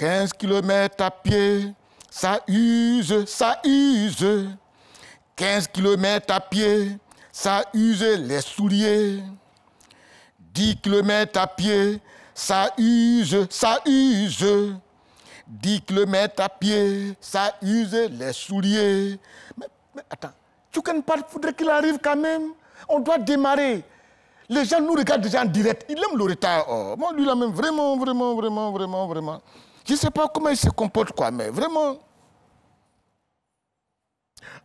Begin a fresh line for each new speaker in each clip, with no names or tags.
15 km à pied, ça use, ça use. 15 km à pied, ça use les souliers. 10 km à pied, ça use, ça use. 10 km à pied, ça use les souliers. Mais attends, tu connais pas, il faudrait qu'il arrive quand même. On doit démarrer. Les gens nous regardent déjà en direct. Il aime le retard. Oh. Moi, lui, là même, vraiment. Je ne sais pas comment il se comporte, quoi, mais vraiment.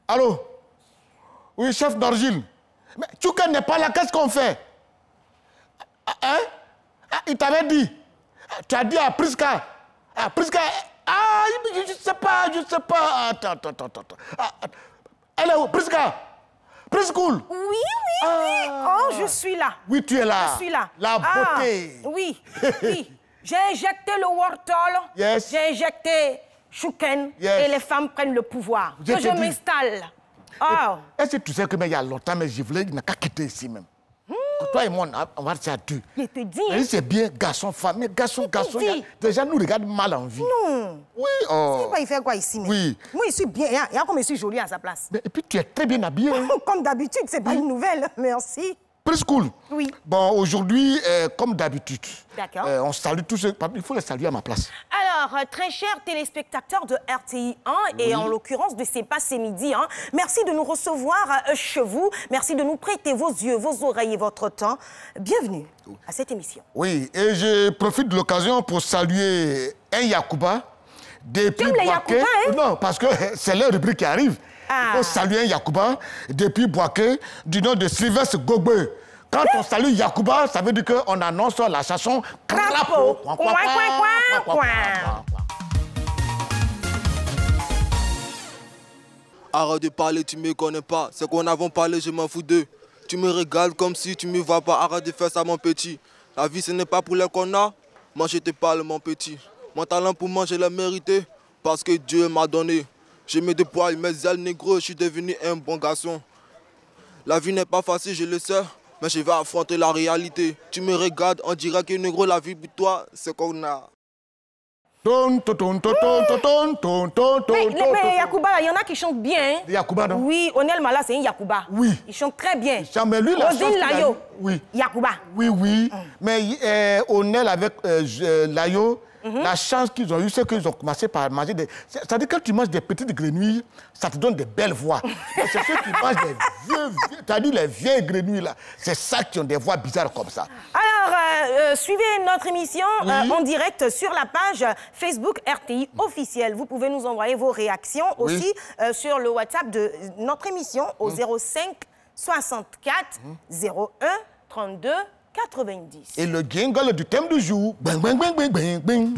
Allô? Oui, chef d'argile. Mais Tchouka n'est pas là, qu'est-ce qu'on fait? Hein? Ah, il t'avait dit. Tu as dit à Priska. Ah, Priska. Ah, je ne sais pas. Attends. Elle est où? Priska? Preschool?
Oui. Oh, je suis là.
Oui, tu es là.
Je suis là.
La beauté.
Oui. J'ai injecté le Wortol.
Yes.
J'ai injecté Chouken.
Yes.
Et les femmes prennent le pouvoir.
Je
Que je
te dis.
m'installe. Oh.
Est-ce que tu sais que il y a longtemps, mais je voulais, il n'a qu'à quitter ici même. Toi et moi, on va rester à deux.
Je te dis.
Mais c'est bien, garçon, femme. Mais garçon, les gens nous regardent mal en vie.
Non.
Oui, oh.
Il fait quoi ici, mais?
Oui.
Moi, je suis bien. Il y a comme je suis jolie à sa place.
Mais, et puis, tu es très bien habillée.
Comme d'habitude, c'est pas une nouvelle. Merci.
Preschool.
Oui.
Bon, aujourd'hui, comme d'habitude,
D'accord.
on salue tous ceux... Il faut les saluer à ma place.
Alors, très chers téléspectateurs de RTI 1, et en l'occurrence de C'est pas c'est midi, merci de nous recevoir chez vous. Merci de nous prêter vos yeux, vos oreilles et votre temps. Bienvenue à cette émission.
Oui, et je profite de l'occasion pour saluer un Yacouba. Depuis
les Yacouba, hein?
Non, parce que c'est leur rubrique qui arrive. Il faut saluer un Yacouba depuis Boaké, du nom de Sylvestre Gogbe. Quand on salue Yacouba, ça veut dire qu'on annonce la chanson Crapaud.
Arrête de parler, tu me connais pas. C'est qu'on avons parlé, je m'en fous d'eux. Tu me regardes comme si tu me vois pas. Arrête de faire ça, mon petit. La vie, ce n'est pas pour les qu'on a. Moi, je te parle, mon petit. Mon talent pour moi, je l'ai mérité. Parce que Dieu m'a donné. Je mets des poils, mes ailes négro, je suis devenu un bon garçon. La vie n'est pas facile, je le sais. Mais je vais affronter la réalité. Tu me regardes, on dirait que négro, la vie pour toi, c'est qu'on a.
Mais Yacouba, il y en a qui chantent bien.
Yacouba, non?
Oui, Onel Mala, c'est un Yacouba.
Oui.
Il chante très bien.
Mais lui, la
Rosine Layo.
Oui.
Yacouba.
Oui. Mais Onel avec Layo, la chance qu'ils ont eue, c'est qu'ils ont commencé par manger des... C'est-à-dire que quand tu manges des petites grenouilles, ça te donne des belles voix. C'est ceux qui mangent des vieux, les vieilles grenouilles, là. C'est ça qui ont des voix bizarres comme ça.
Alors, suivez notre émission en direct sur la page Facebook RTI officielle. Vous pouvez nous envoyer vos réactions aussi sur le WhatsApp de notre émission au 05 64 01 32 90.
Et le jingle du thème du jour. Bing, bing, bing, bing, bing, bing.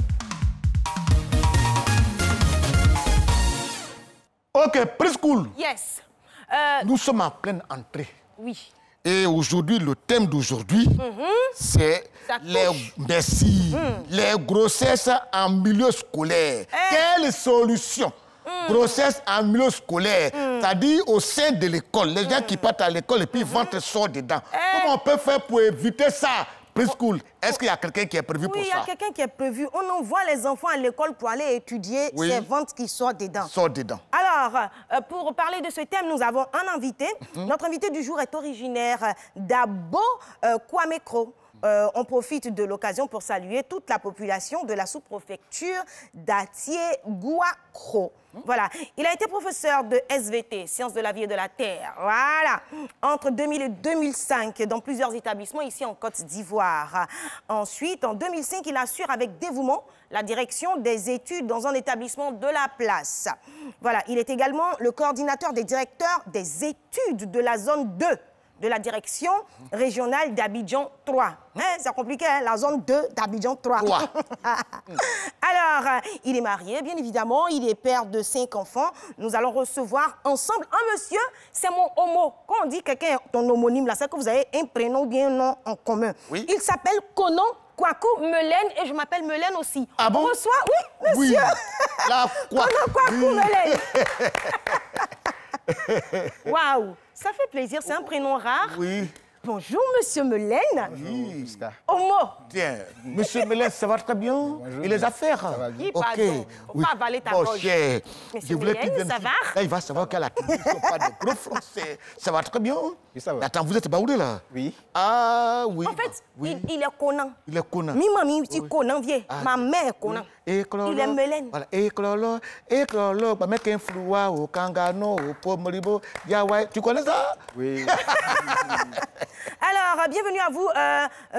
OK, preschool.
Yes.
Nous sommes en pleine entrée.
Oui.
Et aujourd'hui, le thème d'aujourd'hui, c'est les grossesses en milieu scolaire. Quelle solution? Grossesse en milieu scolaire, c'est-à-dire au sein de l'école. Les gens qui partent à l'école et puis le ventre sort dedans. Comment on peut faire pour éviter ça? Preschool, est-ce qu'il y a quelqu'un qui est prévu pour ça?
Oui, il y a quelqu'un qui est prévu. On envoie les enfants à l'école pour aller étudier ces ventres qui sortent dedans. Alors, pour parler de ce thème, nous avons un invité. Notre invité du jour est originaire d'Abo Kwamekro. On profite de l'occasion pour saluer toute la population de la sous-préfecture d'Atié-Gouakro. Voilà. Il a été professeur de SVT, Sciences de la vie et de la terre. Voilà. Entre 2000 et 2005, dans plusieurs établissements ici en Côte d'Ivoire. Ensuite, en 2005, il assure avec dévouement la direction des études dans un établissement de la place. Voilà. Il est également le coordinateur des directeurs des études de la zone 2 de la direction régionale d'Abidjan 3. C'est compliqué, hein? La zone 2 d'Abidjan 3. Alors, il est marié, bien évidemment. Il est père de 5 enfants. Nous allons recevoir ensemble un monsieur. C'est mon homo. Quand on dit quelqu'un, ton homonyme, là, c'est que vous avez un prénom ou bien un nom en commun. Oui. Il s'appelle Konon Kwaku Melaine et je m'appelle Melaine aussi.
Ah bon?
On reçoit, oui, monsieur.
Oui. La
Konon Kwaku Melaine. Waouh, ça fait plaisir, c'est un prénom rare.
Oui.
Bonjour, monsieur Melaine.
Oui.
Homo.
Tiens, monsieur Melaine, ça va très bien?
Bonjour.
Et les affaires?
Ça va bien.
Pardon, faut pas avaler ta gorge.
Cher.
Monsieur Melaine, ça va?
Là, il va savoir qu'à la télévision, pas de gros français. Ça va très bien?
Oui, ça va.
Attends, vous êtes baoulé là?
Oui.
Ah, oui.
En fait,
oui.
il est connant.
Il est connant.
Mi mamie, tu connant, vieux. Ma mère est connant.
Il
est Melaine.
Voilà. Et Clolo, bah, mec, un floua, au Kangano, au Pomolibo, Yahweh. Tu connais ça?
Oui.
Alors, bienvenue à vous,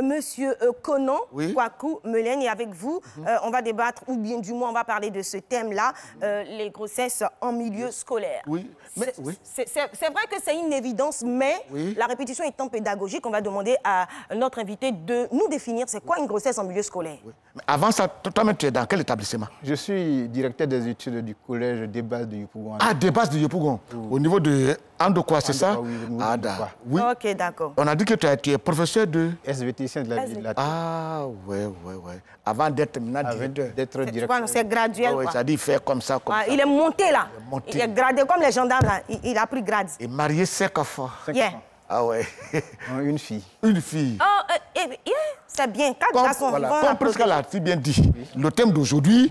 monsieur Konon,
Oui.
Kwaku Melaine. Et avec vous, on va débattre, ou bien du moins, on va parler de ce thème-là, les grossesses en milieu scolaire.
Oui. Mais, oui.
C'est vrai que c'est une évidence, mais
Oui.
la répétition étant pédagogique, on va demander à notre invité de nous définir c'est quoi une grossesse en milieu scolaire.
Oui. Mais avant ça, toi-même, tu es dans quel établissement?
Je suis directeur des études du collège des bases de Yopougon.
Ah, des bases de Yopougon. Au niveau de Andokwa, c'est ça?
Oui, au niveau de
Ah,
Andokwa.
oui.
Ok, d'accord.
On a dit que tu es professeur de...
SVT, de la ville de la Terre.
Ah, ouais. Avant d'être maintenant
Avant
directeur.
d'être
Tu vois,
directeur.
c'est graduel.
Ouais,
quoi.
ça dit faire comme ça, comme
Ah,
ça.
il est monté là.
Il est monté.
Il est gradé comme les gendarmes là. Il a pris grade.
Et marié 5 enfants.
5
Yeah.
ans.
Ah ouais.
Une fille.
Une fille.
Oh, c'est bien. 4 garçons.
Voilà,
ils vont
comme
applaudir.
presque l'a si bien dit, le thème d'aujourd'hui,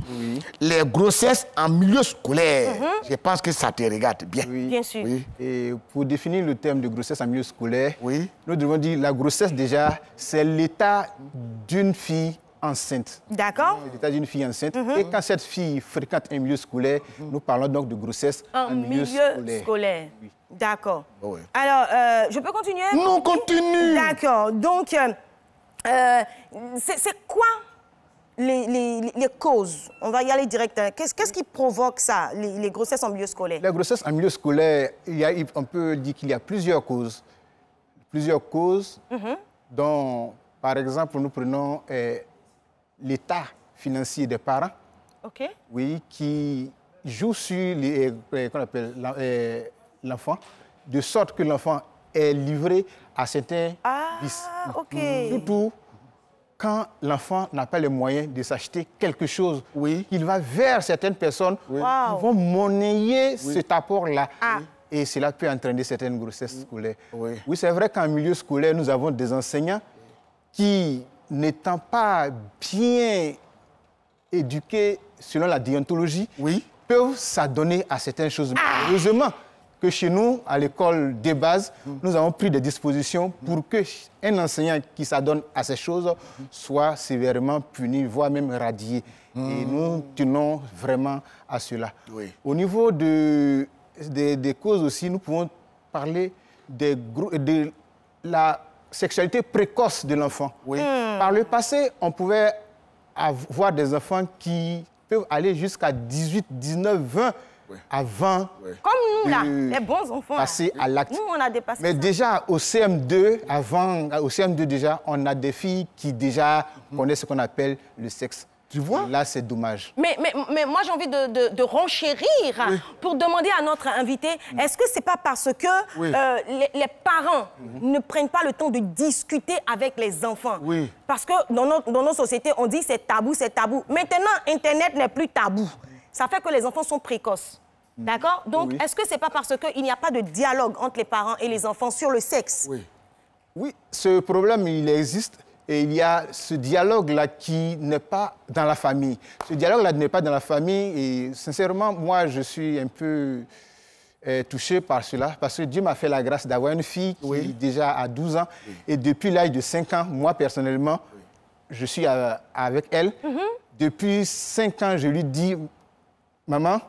les grossesses en milieu scolaire. Je pense que ça te regarde bien.
Oui.
Bien sûr.
Oui.
Et pour définir le terme de grossesse en milieu scolaire,
Oui.
nous devons dire la grossesse déjà, c'est l'état d'une fille enceinte.
D'accord.
L'état d'une fille enceinte. Et quand cette fille fréquente un milieu scolaire, nous parlons donc de grossesse
En milieu scolaire.
Oui.
D'accord.
Ouais.
Alors, je peux continuer?
Non, continue.
D'accord. Donc, c'est quoi les causes? On va y aller direct. Qu'est-ce qui provoque ça, les grossesses en milieu scolaire?
La grossesse en milieu scolaire, on peut dire qu'il y a plusieurs causes. Plusieurs causes dont, par exemple, nous prenons l'état financier des parents,
OK.
oui, qui joue sur qu'on appelle l'enfant, de sorte que l'enfant est livré à certains vices.
OK.
Surtout quand l'enfant n'a pas les moyens de s'acheter quelque chose,
Oui.
il va vers certaines personnes qui vont monnayer cet apport-là. Et cela peut entraîner certaines grossesses scolaires.
Oui.
Oui, c'est vrai qu'en milieu scolaire, nous avons des enseignants qui, n'étant pas bien éduqués selon la déontologie, peuvent s'adonner à certaines choses. Heureusement que chez nous, à l'école des bases, nous avons pris des dispositions pour qu'un enseignant qui s'adonne à ces choses soit sévèrement puni, voire même radié. Et nous tenons vraiment à cela.
Oui.
Au niveau des causes aussi, nous pouvons parler de la sexualité précoce de l'enfant. Par le passé, on pouvait avoir des enfants qui peuvent aller jusqu'à 18, 19, 20 avant
Comme nous, là, les bons enfants.
passer à l'acte.
Nous, on a dépassé
Mais
ça.
déjà, au CM2, au CM2 déjà, on a des filles qui déjà connaissent ce qu'on appelle le sexe.
Tu vois?
Là, c'est dommage.
Mais moi, j'ai envie de renchérir pour demander à notre invité, est-ce que c'est pas parce que les parents ne prennent pas le temps de discuter avec les enfants? Parce que dans nos sociétés, on dit c'est tabou, c'est tabou. Maintenant, Internet n'est plus tabou. Ça fait que les enfants sont précoces. D'accord? Donc, est-ce que c'est pas parce qu'il n'y a pas de dialogue entre les parents et les enfants sur le sexe?
Oui, ce problème, il existe. Et il y a ce dialogue-là qui n'est pas dans la famille. Ce dialogue-là n'est pas dans la famille. Et sincèrement, moi, je suis un peu touché par cela. Parce que Dieu m'a fait la grâce d'avoir une fille qui déjà a 12 ans. Et depuis l'âge de 5 ans, moi, personnellement, je suis avec elle. Depuis 5 ans, je lui dis, maman,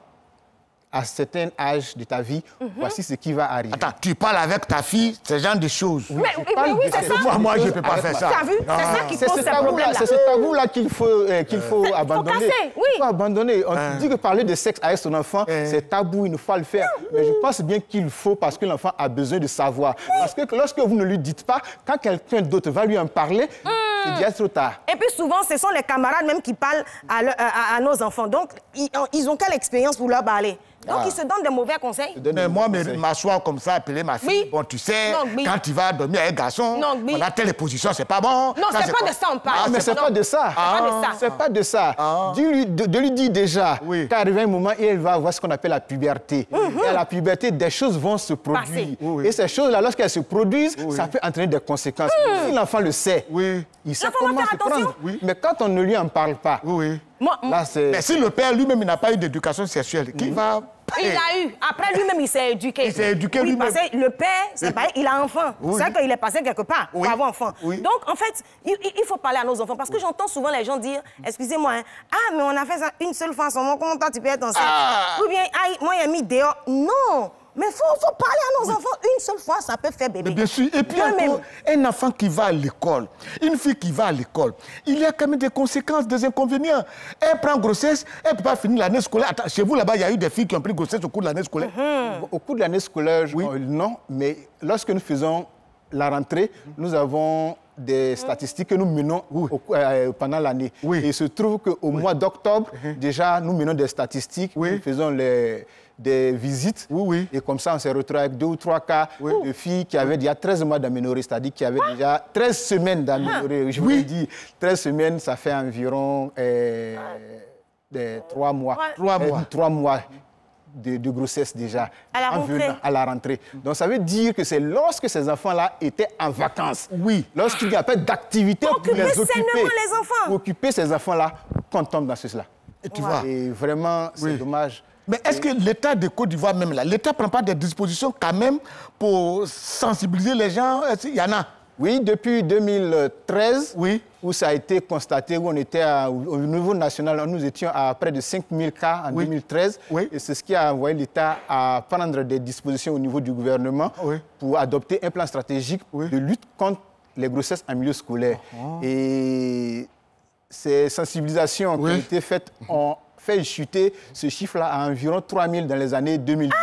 à un certain âge de ta vie, voici ce qui va arriver.
Attends, tu parles avec ta fille, ce genre de choses.
Mais oui, c'est ça.
Moi, je ne peux pas faire ça.
Tu as vu? C'est ça qui pose ces problèmes-là.
C'est ce tabou-là qu'il faut abandonner.
casser, oui.
Il faut abandonner. On dit que parler de sexe avec son enfant, c'est tabou, il ne faut pas le faire. Mais je pense bien qu'il faut parce que l'enfant a besoin de savoir. Parce que lorsque vous ne lui dites pas, quand quelqu'un d'autre va lui en parler, c'est déjà trop tard.
Et puis souvent, ce sont les camarades même qui parlent à nos enfants. Donc, ils ont quelle expérience pour leur parler? Donc, il se donne des mauvais conseils.
Mais moi, m'asseoir comme ça, appeler ma fille,
Oui.
bon, tu sais,
Non, oui.
quand tu vas dormir avec un garçon,
Non, oui.
voilà, telle position, c'est pas bon.
Non, c'est pas de ça on parle.
Ah, mais c'est pas de ça.
pas de ça.
C'est pas de ça. De lui dire déjà
Oui.
qu'arrive un moment, il va avoir ce qu'on appelle la puberté. Et à la puberté, des choses vont se produire.
Passer.
Oui.
Et ces choses-là, lorsqu'elles se produisent, ça peut entraîner des conséquences. Si l'enfant le sait,
Oui.
il sait
L'enfant va
comment
faire
se prendre.
attention.
Oui.
Mais quand on ne lui en parle pas,
Oui.
là, c'est...
Mais si le père lui-même il n'a pas eu d'éducation sexuelle, qui va...
Il l'a eu. Après, lui-même, il s'est éduqué.
Il s'est éduqué
oui,
lui-même.
parce que le père, c'est pareil, il a enfant.
Oui.
C'est vrai qu'il est passé quelque part pour
Oui.
avoir enfant.
Oui.
Donc, en fait, il faut parler à nos enfants. Parce que j'entends souvent les gens dire, excusez-moi, hein, ah, mais on a fait ça une seule fois en ce moment, comment toi tu peux être enceinte? Ou bien, ah, moi, il a mis dehors. Non! Mais il faut parler à nos enfants une seule fois, ça peut faire bébé.
Mais bien sûr. Et puis
Moi-même.
encore, un enfant qui va à l'école, une fille qui va à l'école, il y a quand même des conséquences, des inconvénients. Elle prend grossesse, elle ne peut pas finir l'année scolaire. Attends, chez vous là-bas, il y a eu des filles qui ont pris grossesse au cours de l'année scolaire.
Au cours de l'année scolaire,
Oui.
non, mais lorsque nous faisons la rentrée, nous avons des statistiques que nous menons pendant l'année.
Oui.
Et il se trouve qu'au mois d'octobre, déjà, nous menons des statistiques,
Oui.
nous faisons des visites.
Oui, oui.
Et comme ça, on s'est retrouvé avec 2 ou 3 cas de filles qui avaient déjà 13 mois d'aménorrhée, c'est-à-dire qui avaient déjà 13 semaines d'aménorrhée. Je vous l'ai dit, 13 semaines, ça fait environ 3 mois. 3 mois. De grossesse déjà.
À la rentrée.
À la rentrée. Donc ça veut dire que c'est lorsque ces enfants-là étaient en vacances,
Oui.
lorsqu'il n'y a pas d'activité pour
Occuper
les occuper,
sainement les enfants.
pour occuper ces enfants-là, qu'on tombe dans cela.
Et tu vois.
Et vraiment, c'est
Oui.
dommage.
Mais est-ce que l'État de Côte d'Ivoire même là, l'État ne prend pas des dispositions quand même pour sensibiliser les gens? Il y en a.
Oui, depuis 2013,
Oui.
où ça a été constaté, où on était au niveau national, nous étions à près de 5000 cas en
Oui.
2013.
Oui.
Et c'est ce qui a envoyé l'État à prendre des dispositions au niveau du gouvernement
Oui.
pour adopter un plan stratégique
Oui.
de lutte contre les grossesses en milieu scolaire. Et ces sensibilisations qui ont été faites ont fait chuter ce chiffre-là à environ 3000 dans les années 2020.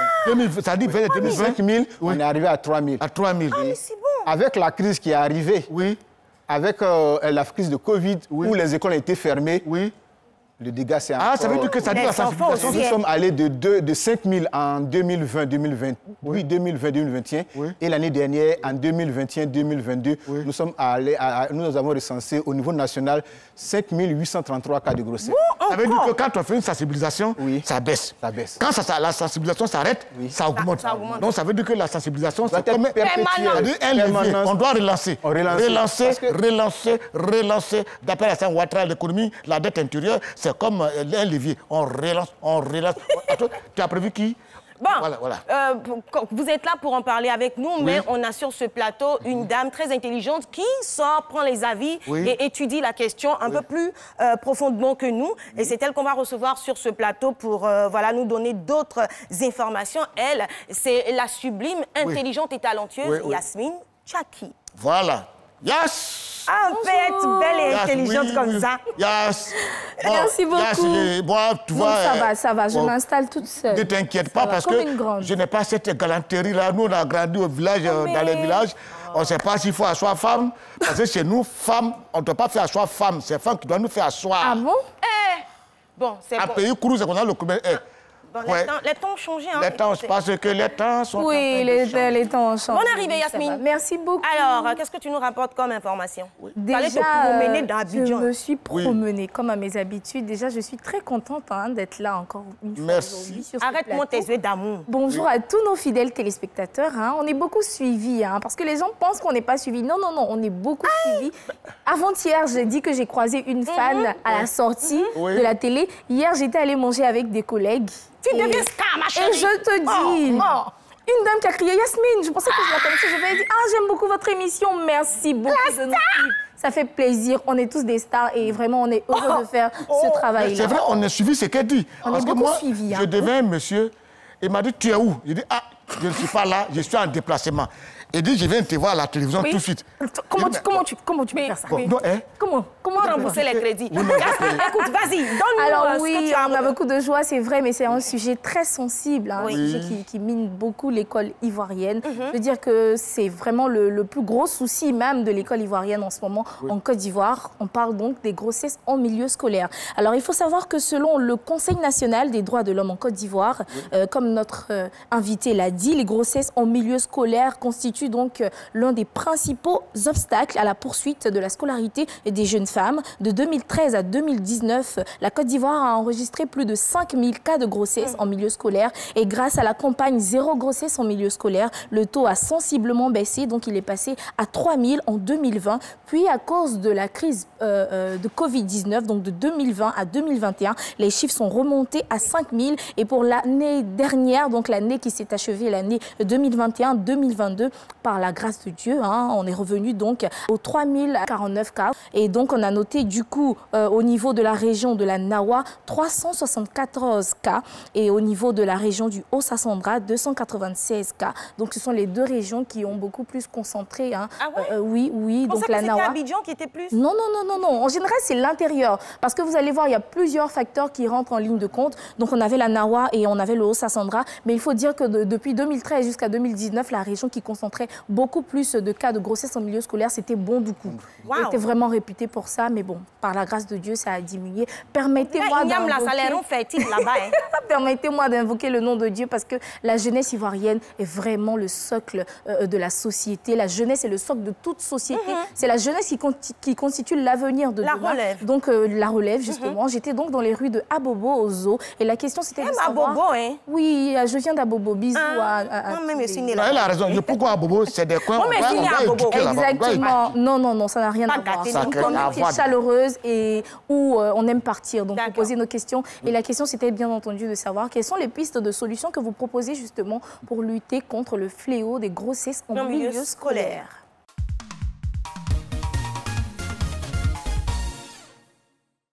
Ça dit vers 2020.
5000,
Oui.
on est arrivé à 3000.
À 3000.
Mais c'est bon.
Avec la crise qui est arrivée,
Oui.
avec la crise de Covid, où les écoles ont été fermées,
Oui.
le dégât, c'est encore...
Ah, ça veut dire que ça dit
Les
la
enfants
sensibilisation.
aussi.
Nous sommes allés de 5 000 en 2020-2021
Oui.
et l'année dernière, en 2021-2022, nous avons recensé au niveau national 5 833 cas de grossesse.
Ça veut dire que quand on fait une sensibilisation,
Oui.
ça baisse.
Ça baisse.
Quand la sensibilisation s'arrête, ça augmente.
Ça augmente.
Donc ça veut dire que la sensibilisation,
Ça
c'est
doit
comme
être perpétuel.
c'est-à-dire un levier.
Permanence.
On doit relancer.
On relance.
Relancer,
Parce que-
relancer. D'après la Saint Ouattara, l'économie, la dette intérieure, c'est comme un levier. On relance, on relance. Tu as prévu qui?
Bon,
Voilà.
vous êtes là pour en parler avec nous, mais on a sur ce plateau une dame très intelligente qui sort, prend les avis
Oui.
et étudie la question un peu plus profondément que nous. Et c'est elle qu'on va recevoir sur ce plateau pour voilà, nous donner d'autres informations. Elle, c'est la sublime, intelligente et talentueuse
Oui, oui.
Yasmine Tchaki.
Voilà. Yes!
Ah, on peut être belle et
Yes,
intelligente
oui,
comme
oui.
ça.
Yes. Bon,
Merci beaucoup.
Yes, bon, tu
Non,
vois,
ça va, je
bon,
m'installe toute seule.
Ne t'inquiète
Ça
pas
va,
parce
comme
que
une grande.
je n'ai pas cette galanterie-là. Nous, on a grandi au village,
mais-
dans les villages. On ne sait pas s'il faut asseoir femme. Parce que chez nous, femmes, on ne doit pas faire asseoir femme. C'est femme qui doit nous faire asseoir.
Ah bon?
Bon, c'est
À
bon.
pays Cruz, on a le club.
Bon,
Ouais.
les temps ont changé. Hein,
Les temps,
écoutez.
parce que les temps sont. en
Oui,
train de
les
changer.
temps ont changé.
Bonne arrivée,
Ça
Yasmine.
va. Merci beaucoup.
Alors, qu'est-ce que tu nous rapportes comme information? Fallait te
Déjà,
promener dans
je
Abidjan.
me suis promenée comme à mes habitudes. Déjà, je suis très contente d'être là encore une fois
Merci.
aujourd'hui sur ce
Arrête-moi
plateau.
tes yeux d'amour.
Bonjour à tous nos fidèles téléspectateurs. On est beaucoup suivis, parce que les gens pensent qu'on n'est pas suivis. Non, non, non, on est beaucoup suivis. Avant-hier, j'ai dit que j'ai croisé une fan à la sortie
Oui.
de la télé. Hier, j'étais allée manger avec des collègues.
Tu
Et-
deviens star, ma chérie.
Et je te dis,
Oh.
une dame qui a crié Yasmine, je pensais que je la connaissais. Je lui ai dit, j'aime beaucoup votre émission, merci beaucoup de nous suivre. Ça fait plaisir, on est tous des stars et vraiment on est heureux de faire ce
Mais
travail-là.
c'est vrai, on a suivi ce qu'elle dit.
On est
Parce que
beaucoup
moi,
suivis,
je devais un monsieur, il m'a dit, tu es où? Il dit, je ne suis pas là, je suis en déplacement. et dit, je viens te voir à la télévision tout de suite.
Comment tu peux faire ça?
Non, hein?
Comment rembourser les crédits? Écoute, vas-y, donne-nous
Alors
ce
oui,
que tu as.
on a beaucoup de joie, c'est vrai, mais c'est un sujet très sensible, hein, un sujet qui mine beaucoup l'école ivoirienne. Je veux dire que c'est vraiment le plus gros souci même de l'école ivoirienne en ce moment en Côte d'Ivoire. On parle donc des grossesses en milieu scolaire. Alors il faut savoir que selon le Conseil national des droits de l'homme en Côte d'Ivoire, comme notre invité l'a dit, les grossesses en milieu scolaire constituent donc l'un des principaux obstacles à la poursuite de la scolarité des jeunes femmes. De 2013 à 2019, la Côte d'Ivoire a enregistré plus de 5000 cas de grossesse en milieu scolaire. Et grâce à la campagne Zéro grossesse en milieu scolaire, le taux a sensiblement baissé. Donc, il est passé à 3000 en 2020. Puis, à cause de la crise de Covid-19, donc de 2020 à 2021, les chiffres sont remontés à 5000. Et pour l'année dernière, donc l'année qui s'est achevée, l'année 2021-2022, par la grâce de Dieu, on est revenu donc aux 3049 cas. Et donc, on a noté du coup, au niveau de la région de la Nawa, 374 cas. Et au niveau de la région du Haut-Sassandra, 296 cas. Donc, ce sont les deux régions qui ont beaucoup plus concentré.
Ah ouais?
Oui.
Donc,
la Nawa.
C'était Abidjan qui était plus...
Non. En général, c'est l'intérieur. Parce que vous allez voir, il y a plusieurs facteurs qui rentrent en ligne de compte. Donc, on avait la Nawa et on avait le Haut-Sassandra. Mais il faut dire que depuis 2013 jusqu'à 2019, la région qui concentrait beaucoup plus de cas de grossesse en milieu scolaire, c'était Bondoukou. Elle était vraiment réputée pour ça. Mais bon, par la grâce de Dieu, ça a diminué. Permettez-moi Permettez-moi d'invoquer le nom de Dieu parce que la jeunesse ivoirienne est vraiment le socle de la société. La jeunesse est le socle de toute société. C'est la jeunesse qui constitue l'avenir de demain.
La relève.
Donc, la relève, justement. J'étais donc dans les rues de Abobo, au zoo. Et la question, c'était de savoir...
Abobo, hein?
Oui, je viens d'Abobo. Bisous à
moi-même, je suis née
là. Elle a raison. Pourquoi Abobo? C'est des coins...
Moi-même, je suis née à Abobo.
Exactement. Non, ça n'a rien à voir. C'est une communauté chaleureuse et où on aime partir. Donc, vous posez nos questions. Et la question, c'était bien entendu de savoir quelles sont les pistes de solutions que vous proposez justement pour lutter contre le fléau des grossesses en milieu scolaire.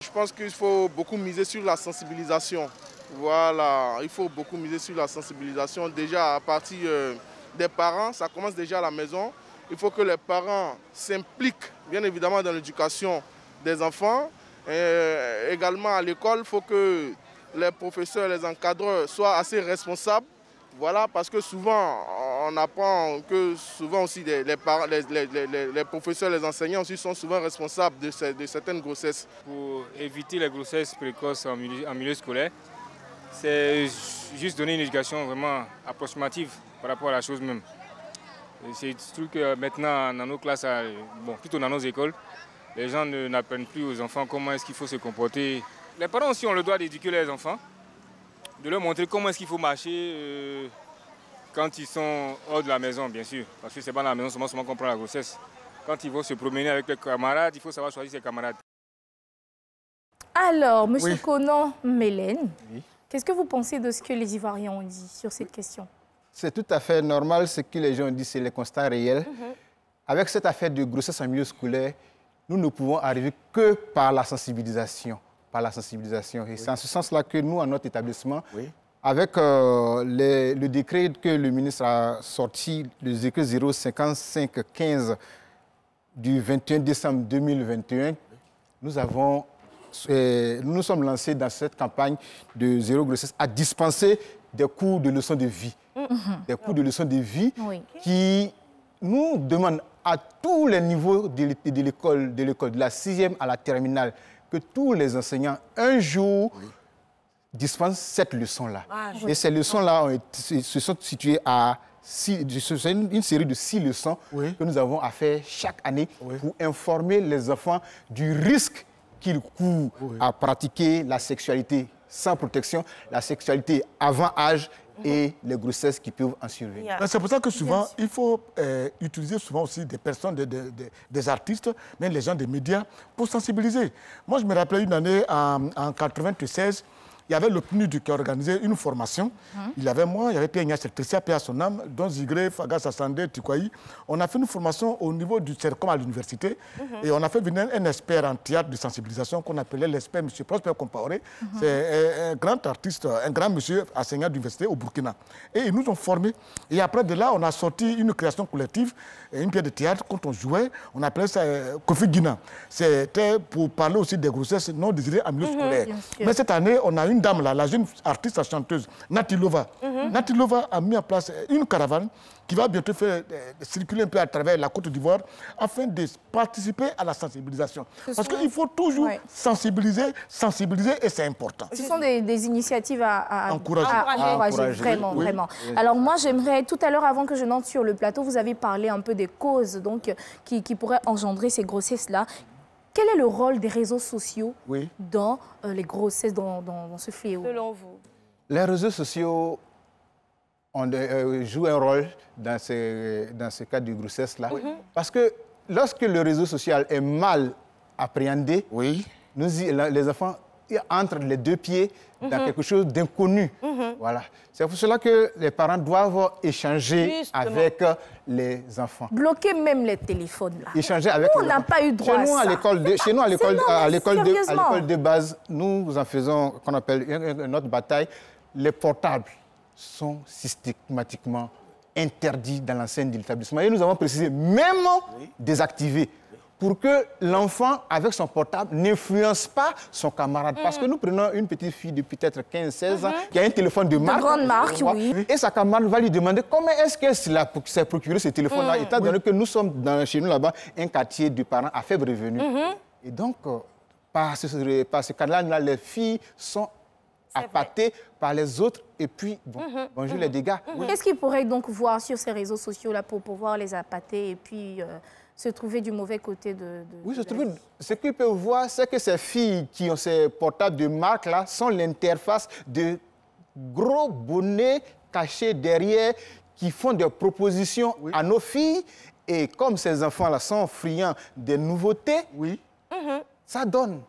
Je pense qu'il faut beaucoup miser sur la sensibilisation. Voilà, il faut beaucoup miser sur la sensibilisation. Déjà, à partir des parents, ça commence déjà à la maison. Il faut que les parents s'impliquent, bien évidemment, dans l'éducation des enfants. Et également à l'école, il faut que les professeurs, les encadreurs soient assez responsables. Voilà, parce que souvent, on apprend que souvent aussi les professeurs, les enseignants aussi sont souvent responsables de certaines grossesses.
Pour éviter les grossesses précoces en milieu scolaire, c'est juste donner une éducation vraiment approximative par rapport à la chose même. C'est sûr que maintenant, dans nos classes, plutôt dans nos écoles, les gens n'apprennent plus aux enfants comment est-ce qu'il faut se comporter. Les parents aussi ont le droit d'éduquer les enfants, de leur montrer comment est-ce qu'il faut marcher quand ils sont hors de la maison, bien sûr. Parce que ce n'est pas dans la maison seulement qu'on prend la grossesse. Quand ils vont se promener avec leurs camarades, il faut savoir choisir ses camarades.
Alors, M. Conan Mélène, qu'est-ce que vous pensez de ce que les Ivoiriens ont dit sur cette question?
C'est tout à fait normal, ce que les gens disent, c'est les constats réels. Avec cette affaire de grossesse en milieu scolaire, nous ne pouvons arriver que par la sensibilisation. Et c'est en ce sens-là que nous, à notre établissement, avec le décret que le ministre a sorti, le décret 05515 du 21 décembre 2021, nous sommes lancés dans cette campagne de zéro grossesse à dispenser des cours de leçons de vie. Des cours de leçons de vie qui nous demandent à tous les niveaux de l'école, de la 6e à la terminale, que tous les enseignants, un jour, dispensent cette leçon-là. Et ces leçons-là se sont situées à une série de 6 leçons que nous avons à faire chaque année pour informer les enfants du risque qu'ils courent à pratiquer la sexualité sans protection, la sexualité avant âge et les grossesses qui peuvent en survenir.
C'est pour ça que souvent, il faut utiliser souvent aussi des personnes, des artistes, même les gens des médias, pour sensibiliser. Moi, je me rappelais une année en 1996, il y avait le PNUD qui a organisé une formation. Il y avait moi, il y avait Pierre Ignace Tricia, Pierre son âme, Don Zigré, Fagas Sassandé, Tikwaï. On a fait une formation au niveau du CERCOM à l'université et on a fait venir un expert en théâtre de sensibilisation qu'on appelait l'expert M. Prosper Compaoré. C'est un grand artiste, un grand monsieur enseignant d'université au Burkina. Et ils nous ont formés. Et après de là, on a sorti une création collective, une pièce de théâtre, quand on jouait, on appelait ça Kofi Guina. C'était pour parler aussi des grossesses non désirées en milieu scolaire. Mais cette année, on a une dame là, la jeune artiste chanteuse, Natilova. Natilova a mis en place une caravane qui va bientôt faire circuler un peu à travers la Côte d'Ivoire afin de participer à la sensibilisation. Parce qu'il faut toujours sensibiliser et c'est important.
Ce sont des initiatives à encourager. Vraiment,
oui.
vraiment. Alors moi, j'aimerais, tout à l'heure, avant que je n'entre sur le plateau, vous avez parlé un peu des causes donc, qui pourraient engendrer ces grossesses-là. Quel est le rôle des réseaux sociaux dans les grossesses, dans ce fléau?
Selon vous?
Les réseaux sociaux jouent un rôle dans ce cas de grossesse-là. Parce que lorsque le réseau social est mal appréhendé, les enfants entrent les deux pieds dans quelque chose d'inconnu. Voilà. C'est pour cela que les parents doivent échanger avec les enfants.
Bloquer même les téléphones. Là.
Échanger avec
on n'a pas eu droit à ça.
Chez nous, à l'école de base, nous en faisons qu'on appelle notre bataille. Les portables sont systématiquement interdits dans l'enceinte de l'établissement. Et nous avons précisé, même désactivés, pour que l'enfant, avec son portable, n'influence pas son camarade. Parce que nous prenons une petite fille de peut-être 15-16 ans qui a un téléphone de marque.
De grande marque,
Et sa camarade va lui demander comment est-ce qu'elle s'est procuré ce téléphone-là, étant donné que nous sommes chez nous là-bas un quartier de parents à faible revenu. Et donc, par ce cas-là, les filles sont appâtées par les autres et puis, bonjour les dégâts.
Qu'est-ce qu'ils pourraient donc voir sur ces réseaux sociaux-là pour pouvoir les appâter et puis se trouver du mauvais côté de
ce qu'ils peuvent voir, c'est que ces filles qui ont ces portables de marque-là sont l'interface de gros bonnets cachés derrière qui font des propositions à nos filles. Et comme ces enfants-là sont friands des nouveautés, ça donne.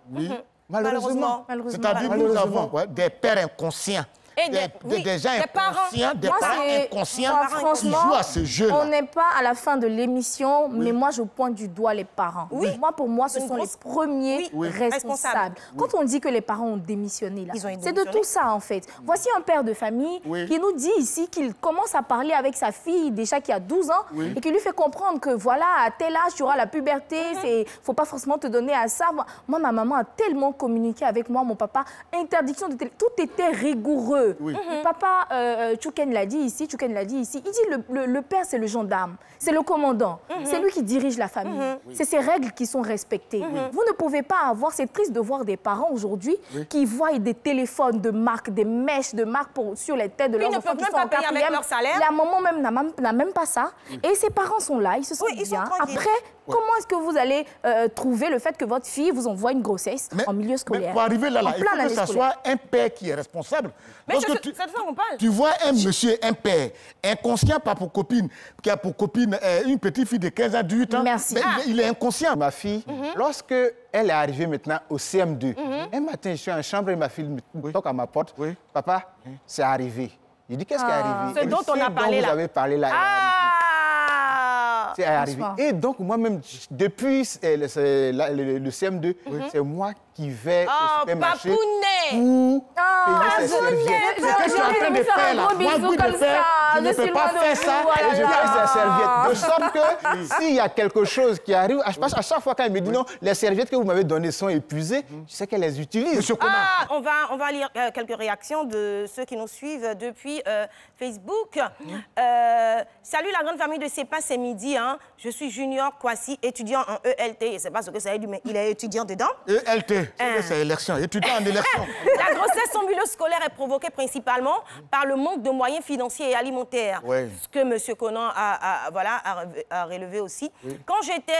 Malheureusement.
C'est-à-dire que nous avons des pères inconscients.
Et
des gens inconscients, des parents inconscients qui jouent à ce jeu-là.
On n'est pas à la fin de l'émission, mais moi, je pointe du doigt les parents. Pour moi, ce sont les premiers responsables. Quand on dit que les parents ont démissionné, là, c'est de tout ça, en fait. Voici un père de famille qui nous dit ici qu'il commence à parler avec sa fille, déjà qui a 12 ans, et qui lui fait comprendre que, voilà, à tel âge, tu auras la puberté, il ne faut pas forcément te donner à ça. Moi, ma maman a tellement communiqué avec moi, mon papa, interdiction de télé. Tout était rigoureux. Papa, Chouken l'a dit ici, il dit le père, c'est le gendarme, c'est le commandant, c'est lui qui dirige la famille. C'est ses règles qui sont respectées. Vous ne pouvez pas avoir, c'est triste de voir des parents aujourd'hui qui voient des téléphones de marque, des mèches de marque sur les têtes de leurs enfants qui sont en quatrième.
Avec leur salaire.
La maman même n'a même pas ça. Et ses parents sont là, ils se sentent bien. Après, comment est-ce que vous allez trouver le fait que votre fille vous envoie une grossesse en milieu scolaire?
Mais pour arriver là, il faut que ça soit un père qui est responsable.
Mais c'est de ça qu'on parle.
Tu vois un monsieur, un père, inconscient, pas pour copine, qui a pour copine une petite fille de 15 ans, 18 ans.
Merci.
Mais il est inconscient.
Ma fille, lorsque elle est arrivée maintenant au CM2, un matin, je suis en chambre et ma fille me toque à ma porte. Papa, c'est arrivé. Je dis, qu'est-ce qui est arrivé?
Ce dont on a parlé là.
Vous avez parlé là. C'est arrivé. Et donc, moi-même, depuis le CM2, c'est moi qui vais au supermarché pour payer ses serviettes.
Ce que tu es en train de faire là, moi, je dis de faire, tu ne peux pas faire ça
et je paye ses serviettes. De sorte que s'il y a quelque chose qui arrive, à chaque fois qu'elle me dit non, les serviettes que vous m'avez données sont épuisées, je sais qu'elle les utilise.
On va lire quelques réactions de ceux qui nous suivent depuis Facebook. Salut la grande famille de CEPA, c'est midi. Hein. Je suis Junior Kwasi, étudiant en ELT. Je ne sais pas ce que ça veut dire, mais il est étudiant dedans.
ELT, c'est élection, étudiant en élection.
La grossesse en milieu scolaire est provoquée principalement par le manque de moyens financiers et alimentaires. Ce que M. Conan a relevé aussi. Quand j'étais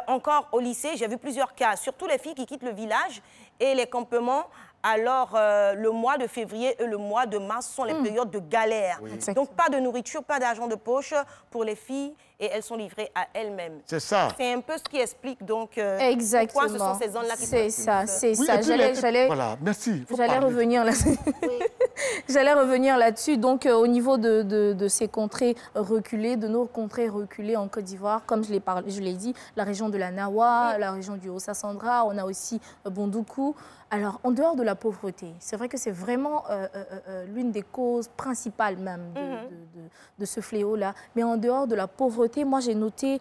encore au lycée, j'ai vu plusieurs cas, surtout les filles qui quittent le village et les campements alors le mois de février et le mois de mars sont les périodes de galère. Donc pas de nourriture, pas d'argent de poche pour les filles et elles sont livrées à elles-mêmes.
C'est ça.
C'est un peu ce qui explique donc
pourquoi
ce sont ces zones-là qui
C'est ça, c'est
Oui,
ça.
Voilà, merci.
J'allais revenir là-dessus. J'allais revenir là-dessus. Donc, au niveau de ces contrées reculées, de nos contrées reculées en Côte d'Ivoire, comme je l'ai dit, la région de la Nawa, la région du Haut-Sassandra, on a aussi Bondoukou. Alors, en dehors de la pauvreté, c'est vrai que c'est vraiment l'une des causes principales même de ce fléau-là. Mais en dehors de la pauvreté, moi, j'ai noté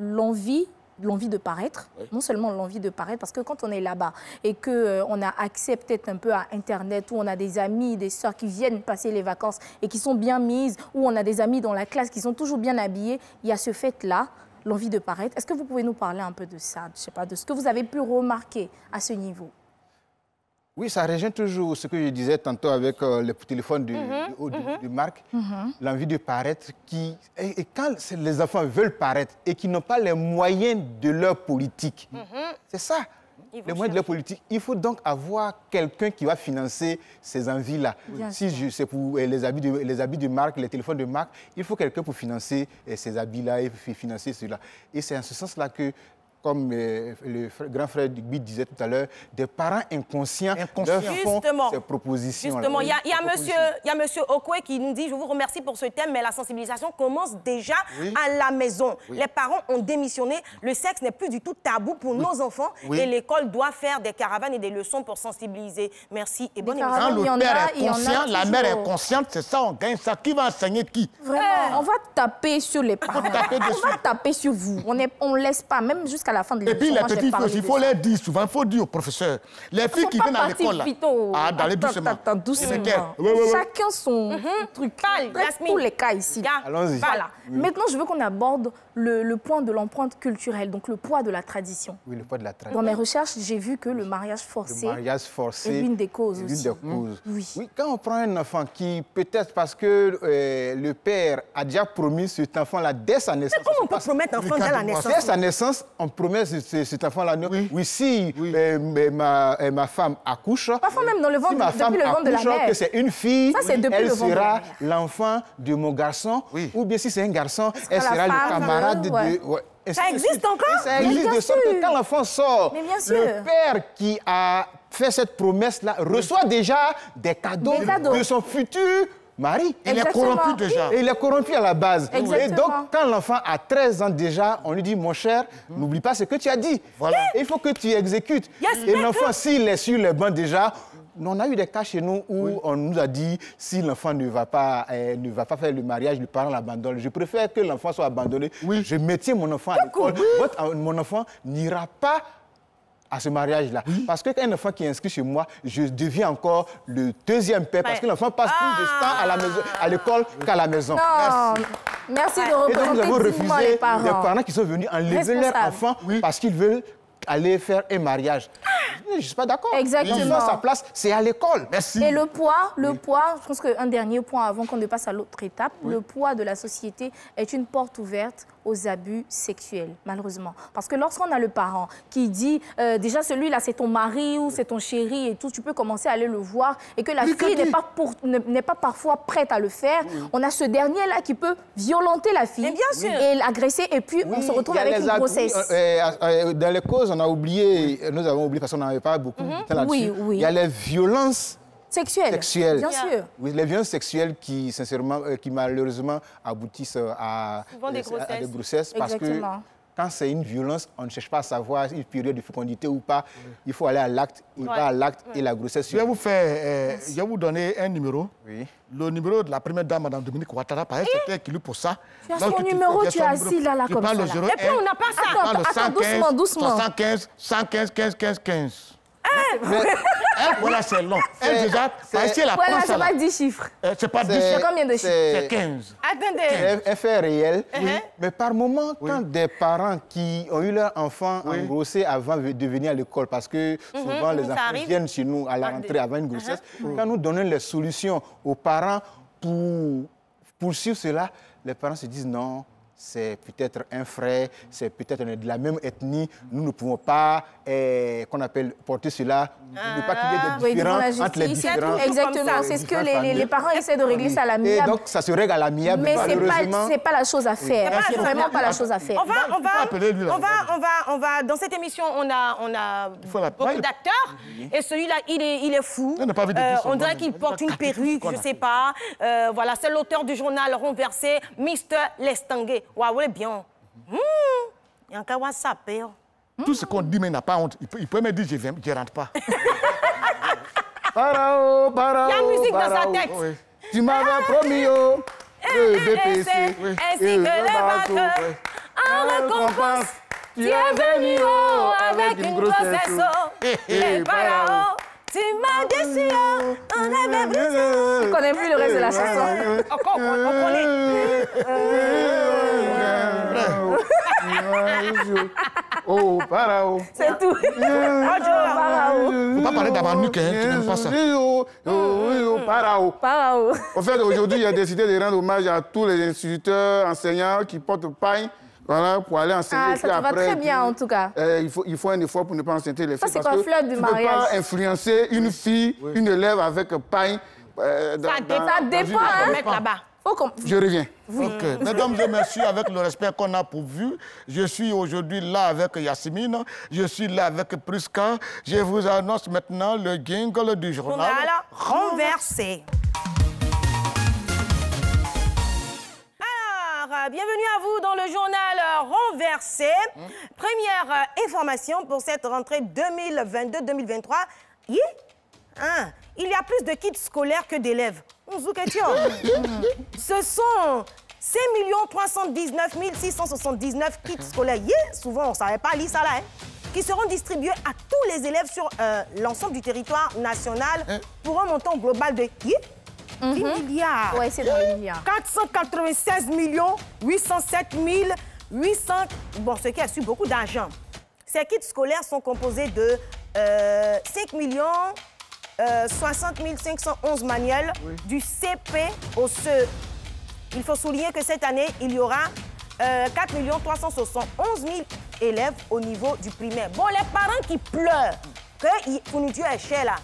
l'envie de paraître, non seulement l'envie de paraître, parce que quand on est là-bas et qu'on a accès peut-être un peu à Internet, où on a des amis, des sœurs qui viennent passer les vacances et qui sont bien mises, où on a des amis dans la classe qui sont toujours bien habillés, il y a ce fait-là, l'envie de paraître. Est-ce que vous pouvez nous parler un peu de ça, je sais pas, de ce que vous avez pu remarquer à ce niveau?
Oui, ça rejoint toujours ce que je disais tantôt avec le téléphone de Marc, l'envie de paraître. Et quand les enfants veulent paraître et qu'ils n'ont pas les moyens de leur politique, c'est ça, les moyens de leur politique. Il faut donc avoir quelqu'un qui va financer ces envies-là. Si c'est pour les habits de Marc, les téléphones de Marc, il faut quelqu'un pour financer ces habits-là et financer cela. Et c'est en ce sens-là que, comme le grand frère Dugbit disait tout à l'heure, des parents inconscients leur font ces propositions.
Justement, il y a monsieur Okwe qui nous dit, je vous remercie pour ce thème, mais la sensibilisation commence déjà à la maison. Les parents ont démissionné, le sexe n'est plus du tout tabou pour nos enfants et l'école doit faire des caravanes et des leçons pour sensibiliser. Merci et bonne émission.
Quand le père est conscient, la mère est consciente, c'est ça, on gagne ça. Qui va enseigner qui?
Vraiment, on va taper sur les parents. On va taper sur vous. On ne laisse pas, même jusqu'à la fin de l'émission.
Et puis les petites filles aussi, il faut leur dire souvent, il faut dire au professeur. Les filles qui viennent à l'école, dans les doucement.
Chacun son truc. Tous les cas ici.
Allons-y.
Voilà. Maintenant, je veux qu'on aborde le point de l'empreinte culturelle, donc le poids de la tradition.
Oui, le poids de la tradition.
Dans mes recherches, j'ai vu que le mariage forcé est l'une des causes aussi.
Oui, quand on prend un enfant qui, peut-être parce que le père a déjà promis cet enfant-là dès sa naissance.
Comment on peut promettre un enfant dès la naissance?
Dès sa naissance, on promet cet enfant-là. Oui, si ma femme accouche,
parfois même dans le ventre, depuis le ventre de la mère.
Que c'est une fille, elle sera
l'enfant
de mon garçon. Ou bien si c'est un garçon, elle sera le camarade de...
Ça existe encore?
Ça existe de sorte que quand l'enfant sort, le père qui a fait cette promesse-là reçoit déjà des cadeaux de son futur mari.
Il est corrompu déjà.
Et il est corrompu à la base.
Exactement.
Et donc, quand l'enfant a 13 ans déjà, on lui dit, mon cher, n'oublie pas ce que tu as dit. Voilà. Il faut que tu exécutes. Et l'enfant, s'il est sur les bancs déjà, on a eu des cas chez nous où on nous a dit, si l'enfant ne va pas faire le mariage, le parent l'abandonne. Je préfère que l'enfant soit abandonné. Je maintiens mon enfant à l'école. Mon enfant n'ira pas à ce mariage-là. Parce qu'un enfant qui est inscrit chez moi, je deviens encore le deuxième père parce que l'enfant passe plus de temps à l'école qu'à la maison.
Merci de représenter.
Et donc, nous avons refusé
les parents
qui sont venus enlever leur enfant parce qu'ils veulent aller faire un mariage. Je ne suis pas d'accord.
Exactement.
L'enfant, sa place, c'est à l'école.
Merci.
Et le poids, je pense qu'un dernier point avant qu'on ne passe à l'autre étape, le poids de la société est une porte ouverte aux abus sexuels, malheureusement. Parce que lorsqu'on a le parent qui dit, déjà celui-là c'est ton mari ou c'est ton chéri et tout, tu peux commencer à aller le voir et que la fille n'est pas parfois prête à le faire, on a ce dernier-là qui peut violenter la fille et l'agresser et puis on se retrouve avec une grossesse.
Dans les causes, nous avons oublié parce qu'on n'en avait pas beaucoup de temps là-dessus. Il y a les violences sexuelles.
Bien sûr.
Oui, les violences sexuelles qui, sincèrement, qui malheureusement aboutissent à des grossesses. Parce que quand c'est une violence, on ne cherche pas à savoir une période de fécondité ou pas. Il faut aller à l'acte. Il va à l'acte et la grossesse.
Je vais vous donner un numéro. Le numéro de la première dame, Mme Dominique Ouattara, par exemple, c'était écrit pour ça.
Tu as son numéro, tu as assis là comme ça.
Et puis on n'a pas ça.
Attends, doucement.
115, 115, 15, 15, 15. Voilà, c'est long. Elle déjà, ici, elle apprend ça.
C'est pas 10 chiffres.
C'est pas 10 chiffres.
C'est combien de chiffres?
C'est 15.
Attendez.
Elle fait réel. Mais par moment, quand des parents qui ont eu leur enfant engrossé avant de venir à l'école, parce que souvent les enfants viennent chez nous à la rentrée avant une grossesse, quand nous donnons les solutions aux parents pour poursuivre cela, les parents se disent non. c'est peut-être un frère, c'est peut-être de la même ethnie. Nous ne pouvons pas, qu'on appelle, porter cela, ne pas qu'il y ait des différences entre les différents.
Exactement, c'est ce que les parents essaient de régler ça à l'amiable.
Et donc, ça se règle à l'amiable.
Mais ce n'est pas la chose à faire. C'est vraiment pas la chose à faire.
On va, dans cette émission, on a beaucoup d'acteurs. Et celui-là, il est fou. On dirait qu'il porte une perruque, je ne sais pas. Voilà, c'est l'auteur du journal renversé, Mr. Lestanguet. Waouh, bien. Il y a un cas WhatsApp.
Tout ce qu'on dit, mais il n'a pas honte. Il peut me dire, je ne rentre pas.
Il y a une musique dans sa tête.
Oui.
Tu m'avais promis, le BPC.
Ainsi que les vainqueurs. En récompense, tu es venu avec une grossesse. Les pharaons, tu m'as déçu. On avait brisé.
Je ne connais plus le reste de la chanson.
On connaît.
Oh, Parao.
C'est tout.
Il ne faut pas parler d'Amanuque, hein, tu n'aimes pas ça.
Parao.
Parao.
En fait, aujourd'hui, il a décidé de rendre hommage à tous les instituteurs, enseignants qui portent paille. Voilà, pour aller enseigner.
Ah, ça te va très bien, en tout cas.
Il faut un effort pour ne pas enseigner les filles.
Ça, c'est quoi, fleur du mariage?
Tu ne peux pas influencer une fille, une élève avec paille.
Ça dépend, hein. Mettre là-bas.
Je reviens.
Ok. Mesdames et messieurs, avec le respect qu'on a pour vous, je suis aujourd'hui là avec Yasmine, je suis là avec Priska. Je vous annonce maintenant le jingle du journal
renversé. Alors, bienvenue à vous dans le journal renversé. Première information pour cette rentrée 2022-2023. Il y a plus de kits scolaires que d'élèves. Ce sont 5 319 679 kits scolaires. Souvent, on ne savait pas lire ça là. Qui seront distribués à tous les élèves sur l'ensemble du territoire national pour un montant global de 10 milliards.
Oui, c'est dans les milliards.
496 807 800... Bon, ce qui a su beaucoup d'argent. Ces kits scolaires sont composés de 5 60 511 manuels du CP au CE. Il faut souligner que cette année, il y aura 4 371 000 élèves au niveau du primaire. Bon, les parents qui pleurent que la fourniture est chère là,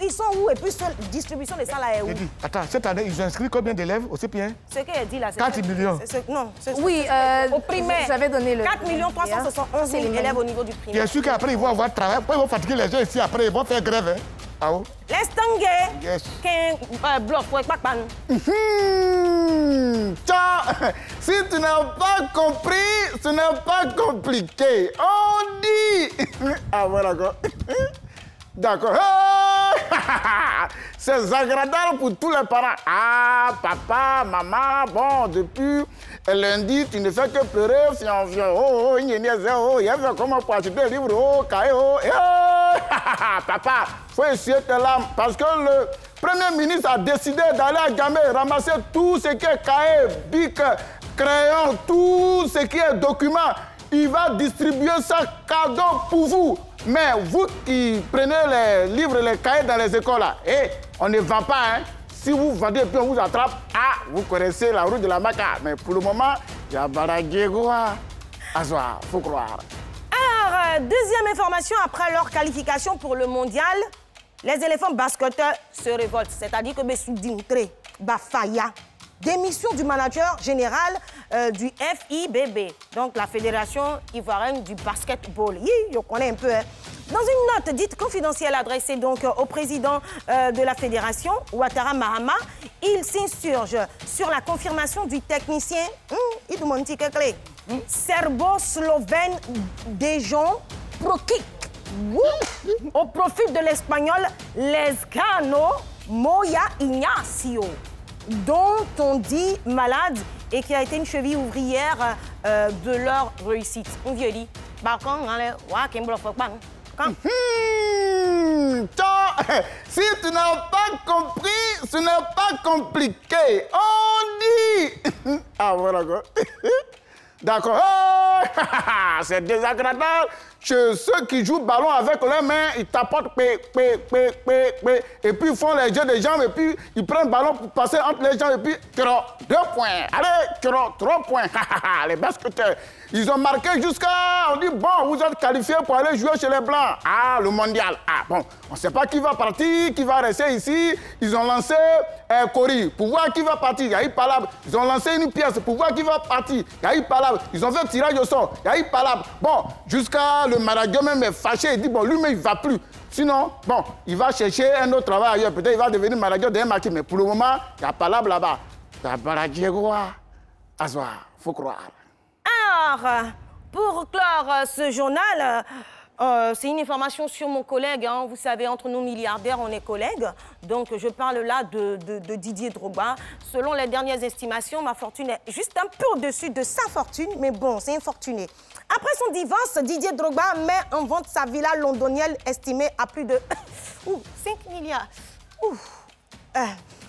ils sont où? Et puis, la distribution de ça là est où?
Attends, cette année, ils ont inscrit combien d'élèves au CPI?
Ce qu'elle dit là, c'est
4 millions.
Non,
oui,
au primaire.
J'avais donné le...
4 371 000 élèves au niveau du primaire.
Bien sûr qu'après, ils vont avoir travail. Après, ils vont fatiguer les gens ici. Après, ils vont faire grève. Hein? Ah oh?
Laisse tanguer.
Yes.
Qu'un bloc pour pas pan.
Si tu n'as pas compris, ce n'est pas compliqué. On dit. Ah, voilà, d'accord. D'accord. C'est agréable pour tous les parents. Ah, papa, maman, bon, depuis lundi, tu ne fais que pleurer. Comment pour acheter des livres? Oh, cahier, oh. Papa, il faut essuyer tes larmes parce que le Premier ministre a décidé d'aller à Gamé ramasser tout ce qui est cahier, bic, crayon, tout ce qui est document. Il va distribuer ça cadeau pour vous. Mais vous qui prenez les livres, les cahiers dans les écoles, là, on ne vend pas. Hein. Si vous vendez et puis on vous attrape, vous connaissez la route de la Maca. Mais pour le moment, il y a Baraguegoa. Azoa, faut croire.
Alors, deuxième information, après leur qualification pour le mondial, les éléphants basketteurs se révoltent. C'est-à-dire que Bessoudintré, Bafaya, démission du manager général du FIBB, donc la Fédération ivoirienne du basketball. Je connais un peu. Hein. Dans une note dite confidentielle adressée donc au président de la fédération, Ouattara Mahama, il s'insurge sur la confirmation du technicien serbo-slovène Dejan Prokic au profit de l'espagnol Lescano Moya Ignacio, dont on dit malade et qui a été une cheville ouvrière de leur réussite. On vient dit,
si tu n'as pas compris, ce n'est pas compliqué. On dit. Ah, voilà quoi. D'accord. Oh, c'est désagréable chez ceux qui jouent ballon avec leurs mains, ils tapotent, et puis ils font les jeux des jambes, et puis ils prennent le ballon pour passer entre les jambes, et puis 2 points. Allez, 3 points. Les basketteurs. Ils ont marqué jusqu'à... On dit, bon, vous êtes qualifiés pour aller jouer chez les Blancs. Ah, le mondial. Ah, bon, on ne sait pas qui va partir, qui va rester ici. Ils ont lancé Cori pour voir qui va partir. Il y a eu palabre. Ils ont lancé une pièce pour voir qui va partir. Il y a eu palabre. Ils ont fait tirage au sort. Il y a eu palabre. Bon, jusqu'à le manager même est fâché. Il dit, bon, lui-même, il ne va plus. Sinon, bon, il va chercher un autre travail ailleurs. Peut-être il va devenir manager d'un match. Mais pour le moment, il y a palabre là-bas. Il y a faut croire.
Alors, pour clore ce journal, c'est une information sur mon collègue. Hein. Vous savez, entre nous milliardaires, on est collègues. Donc, je parle là de Didier Drogba. Selon les dernières estimations, ma fortune est juste un peu au-dessus de sa fortune. Mais bon, c'est infortuné. Après son divorce, Didier Drogba met en vente sa villa londonienne estimée à plus de 5 milliards.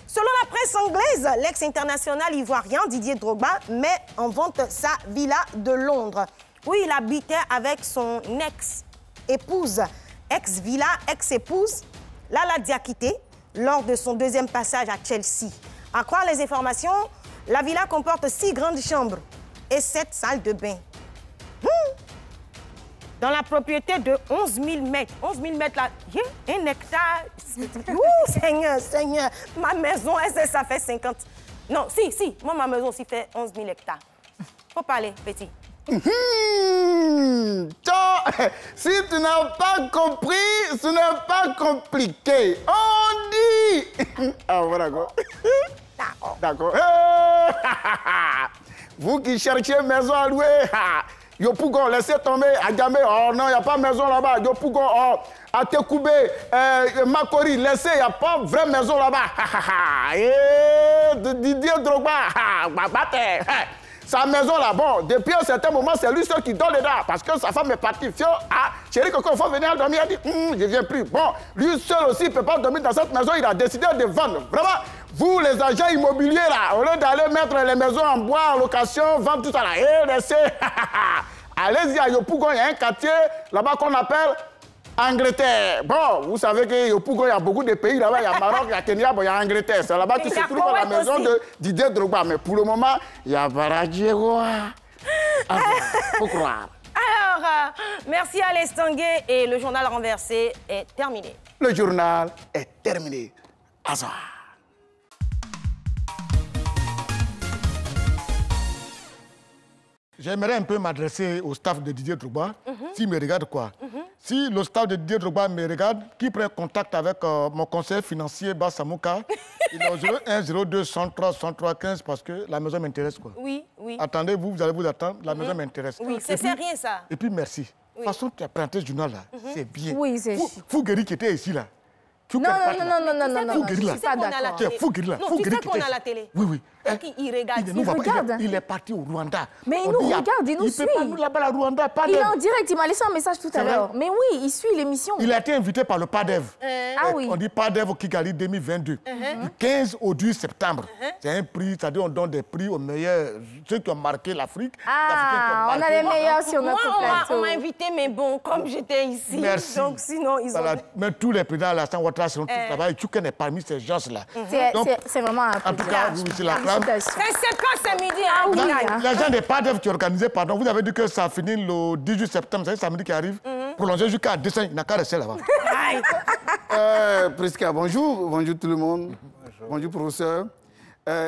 Selon la presse anglaise, l'ex-international ivoirien Didier Drogba met en vente sa villa de Londres, où il habitait avec son ex-épouse, ex-villa, ex-épouse, Lala Diakité, lors de son deuxième passage à Chelsea. À croire les informations, la villa comporte 6 grandes chambres et 7 salles de bain. Dans la propriété de 11 000 mètres. 11 000 mètres là, 1 hectare. Seigneur, Seigneur, ma maison, ça fait 50. Non, si, moi ma maison aussi fait 11 000 hectares. Faut parler, petit.
Si tu n'as pas compris, ce n'est pas compliqué. On dit. Ah, voilà quoi. D'accord. Vous qui cherchez maison à louer. Yopougon, laissez tomber, Adjamé, oh non, il n'y a pas de maison là-bas. Yopougon, oh, Atekoubé, Makori, laissez, il n'y a pas de vraie maison là-bas. Didier Drogba, sa maison là, bon, depuis un certain moment, c'est lui seul qui dort dedans, parce que sa femme est partie. Chérie Coco, il faut venir dormir. Elle dit, je ne viens plus. Bon, lui seul aussi, il ne peut pas dormir dans cette maison, il a décidé de vendre. Vraiment, vous, les agents immobiliers là, au lieu d'aller mettre les maisons en bois, en location, vendre tout ça là, laissez. Allez-y à Yopougon, il y a un quartier là-bas qu'on appelle Angleterre. Bon, vous savez que Yopougon, il y a beaucoup de pays là-bas, il y a Maroc, il y a Kenya, bon, il y a Angleterre. C'est là-bas que se trouve la maison de Didier Drogba. Mais pour le moment, il y a Baradjiegoa. Faut croire.
Alors, merci à l'Estanguet et le journal renversé est terminé.
Le journal est terminé. Azar.
J'aimerais un peu m'adresser au staff de Didier Drogba, s'il me regarde quoi. Si le staff de Didier Drogba me regarde, qui prend contact avec mon conseiller financier Bassamouka, il est au 01 02 103 103 15 parce que la maison m'intéresse quoi.
Oui.
Attendez, vous allez vous attendre, la maison m'intéresse.
Oui, c'est rien ça.
Et puis merci. De toute façon, tu as présenté ce journal là, c'est bien.
Oui, c'est...
Fougueri qui était ici là.
Non,
Fougueri là.
Tu sais qu'on a la télé.
Fougueri là.
Non, tu sais qu'on a la télé.
Oui.
Il regarde.
Il est parti au Rwanda.
Mais il nous regarde, il nous suit.
Il peut pas nous là-bas à Rwanda,
il est en direct, il m'a laissé un message tout à l'heure. Mais oui, il suit l'émission.
Il a été invité par le PADEV.
Ah oui.
On dit PADEV Kigali 2022. Du 15 au 10 septembre. C'est un prix, c'est-à-dire on donne des prix aux meilleurs, ceux qui ont marqué l'Afrique.
Ah, on a les meilleurs sur notre plateau.
On m'a invité, mais bon, comme j'étais ici.
Merci.
Donc sinon, ils ont...
Mais tous les présidents de la Ouattara seront tous là-bas. Et Tchouken est parmi ces gens-là.
C'est vraiment un peu.
En tout cas, vous, c'est la clame.
C'est quand c'est midi, hein?
L'agent des PADEV qui organisait, pardon, vous avez dit que ça finit le 18 septembre, c'est samedi qui arrive, prolongé jusqu'à décembre, il n'a qu'à rester là-bas.
Prisca, bonjour tout le monde. Bonjour professeur.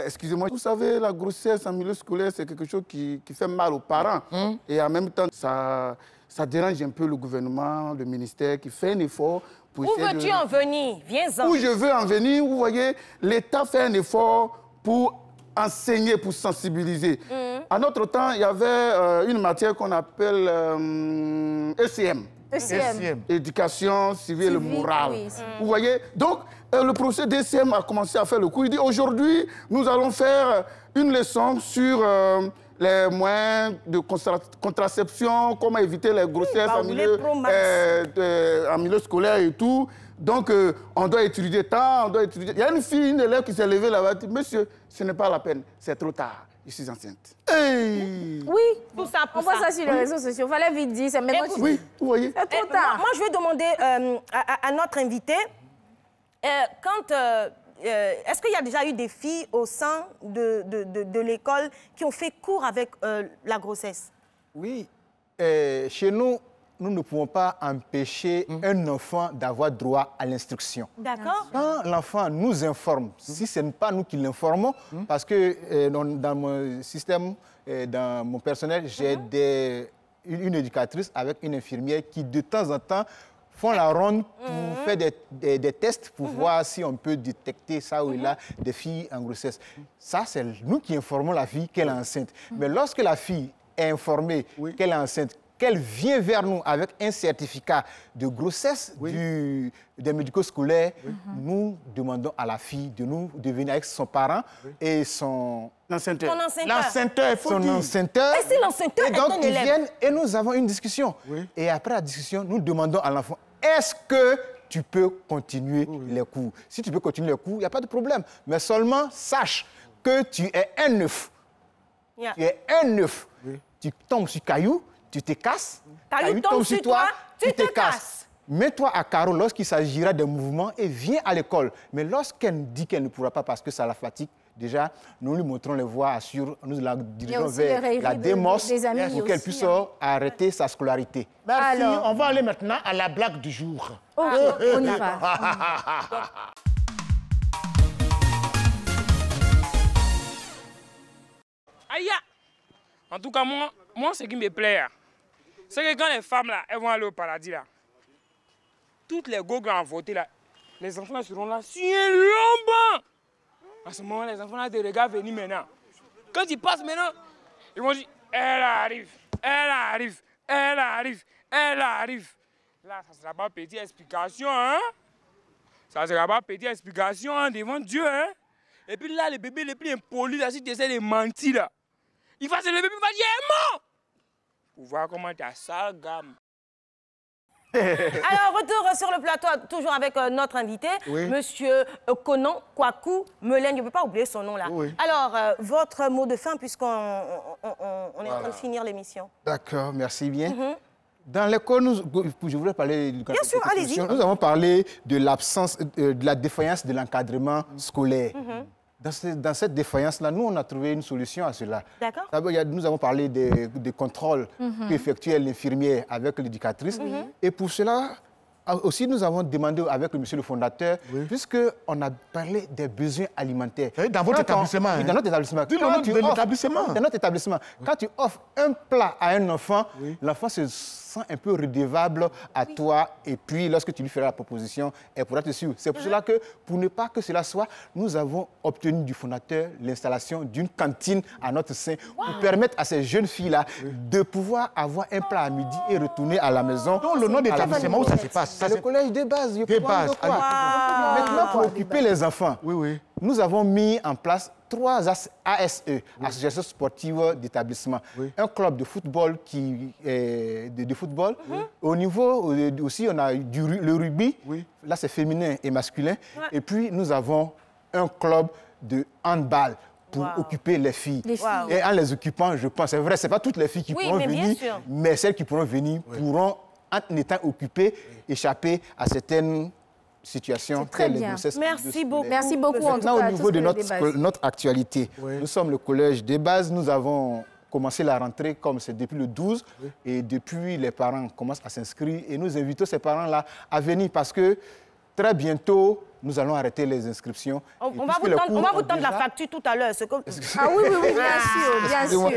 Excusez-moi, vous savez, la grossesse en milieu scolaire, c'est quelque chose qui fait mal aux parents. Et en même temps, ça dérange un peu le gouvernement, le ministère qui fait un effort pour
essayer de... Où veux-tu en venir? Viens-en.
Où je veux en venir, vous voyez, l'État fait un effort pour enseigner, pour sensibiliser. À notre temps, il y avait une matière qu'on appelle ECM. Éducation civile et morale. Oui. Vous voyez? Donc, le professeur d'ECM a commencé à faire le cours. Il dit, aujourd'hui, nous allons faire une leçon sur les moyens de contraception, comment éviter les grossesses en milieu scolaire et tout. Donc, on doit étudier tant, on doit étudier... Il y a une élève qui s'est levée là-bas et dit, monsieur, ce n'est pas la peine, c'est trop tard.
je suis enceinte.
Oui, tout ça pour
on voit ça sur les réseaux sociaux. Il fallait vite dire, c'est maintenant.
Oui, vous voyez.
C'est trop tard.
Moi, je vais demander à notre invité, est-ce qu'il y a déjà eu des filles au sein de l'école qui ont fait cours avec la grossesse?
Oui. Chez nous, nous ne pouvons pas empêcher un enfant d'avoir droit à l'instruction.
D'accord.
Quand l'enfant nous informe, si ce n'est pas nous qui l'informons, parce que dans mon système, dans mon personnel, j'ai une éducatrice avec une infirmière qui, de temps en temps, font la ronde pour faire des tests pour voir si on peut détecter ça ou là des filles en grossesse. Ça, c'est nous qui informons la fille qu'elle est enceinte. Mais lorsque la fille est informée qu'elle est enceinte, qu'elle vient vers nous avec un certificat de grossesse des médico-scolaires, nous demandons à la fille de venir avec son parent et son...
L'enceinteur.
L'enceinteur, il faut dire.
Son enceinteur.
Et si l'enceinteur
Et donc,
est un
ils
élève?
viennent et nous avons une discussion. Et après la discussion, nous demandons à l'enfant, est-ce que tu peux continuer les cours? Si tu peux continuer les cours, il n'y a pas de problème. Mais seulement sache que tu es un œuf.
Yeah.
Tu es un œuf. Tu tombes sur caillou, tu te casses.
Caillou tombe sur toi, tu te casses.
Mets-toi à carreau lorsqu'il s'agira de mouvements et viens à l'école. Mais lorsqu'elle dit qu'elle ne pourra pas parce que ça la fatigue, déjà, nous lui montrons les voies sûres, nous la dirigeons vers la démence pour qu'elle puisse arrêter sa scolarité.
Merci.
Alors.
On va aller maintenant à la blague du jour.
Ok, on y va.
Aïe! En tout cas, moi, ce qui me plaît, c'est que quand les femmes là, elles vont aller au paradis là, toutes les go qui ont voté là, les enfants seront là sur un long banc. À ce moment, les enfants là te regardent venir maintenant. Quand ils passent maintenant, ils vont dire elle arrive, elle arrive, elle arrive, elle arrive. Là, ça ne sera pas petite explication, hein? Ça ne sera pas petite explication hein, devant Dieu, hein? Et puis là, le bébé le plus impoli, là, si tu essaies de mentir là, il va se lever, il va dire elle est morte. Pour voir comment tu as sale gamme.
Alors, retour sur le plateau, toujours avec notre invité, Monsieur Conan Kwaku Melen. Je ne peux pas oublier son nom là. Alors, votre mot de fin, puisqu'on est en train de finir l'émission.
D'accord, merci bien. Dans l'école, je voudrais parler du
Bien sûr, allez-y.
Nous avons parlé de l'absence, de la défaillance de l'encadrement scolaire. Dans cette défaillance-là, nous, on a trouvé une solution à cela.
D'accord.
D'abord, nous avons parlé des contrôles qu'effectuait l'infirmière avec l'éducatrice. Et pour cela, aussi, nous avons demandé avec le monsieur le fondateur, puisqu'on a parlé des besoins alimentaires.
Dans votre établissement.
Oui, dans notre établissement.
Dans
notre établissement. Quand tu offres un plat à un enfant, l'enfant se sent un peu redevable à toi. Et puis, lorsque tu lui feras la proposition, elle pourra te suivre. C'est pour cela que, pour ne pas que cela soit, nous avons obtenu du fondateur l'installation d'une cantine à notre sein pour permettre à ces jeunes filles-là de pouvoir avoir un plat à midi et retourner à la maison.
Donc, le nom d'établissement, où ça se passe?
C'est le collège de base.
De base.
Maintenant, pour occuper les enfants, nous avons mis en place 3 ASE, Associations sportives d'établissement. Un club de football de football. Au niveau aussi, on a le rugby. Là, c'est féminin et masculin. Et puis, nous avons un club de handball pour occuper les filles. Et en les occupant, je pense, c'est vrai, ce n'est pas toutes les filles qui pourront venir, mais celles qui pourront venir pourront, en étant occupées, échapper à certaines situations.
Très bien.
Merci beaucoup.
Merci beaucoup.
Maintenant, au niveau de notre actualité, nous sommes le collège des bases. Nous avons commencé la rentrée comme c'est depuis le 12. Et depuis, les parents commencent à s'inscrire. Et nous invitons ces parents-là à venir parce que très bientôt, nous allons arrêter les inscriptions.
On va vous tendre la facture tout à l'heure.
Ah oui, bien sûr.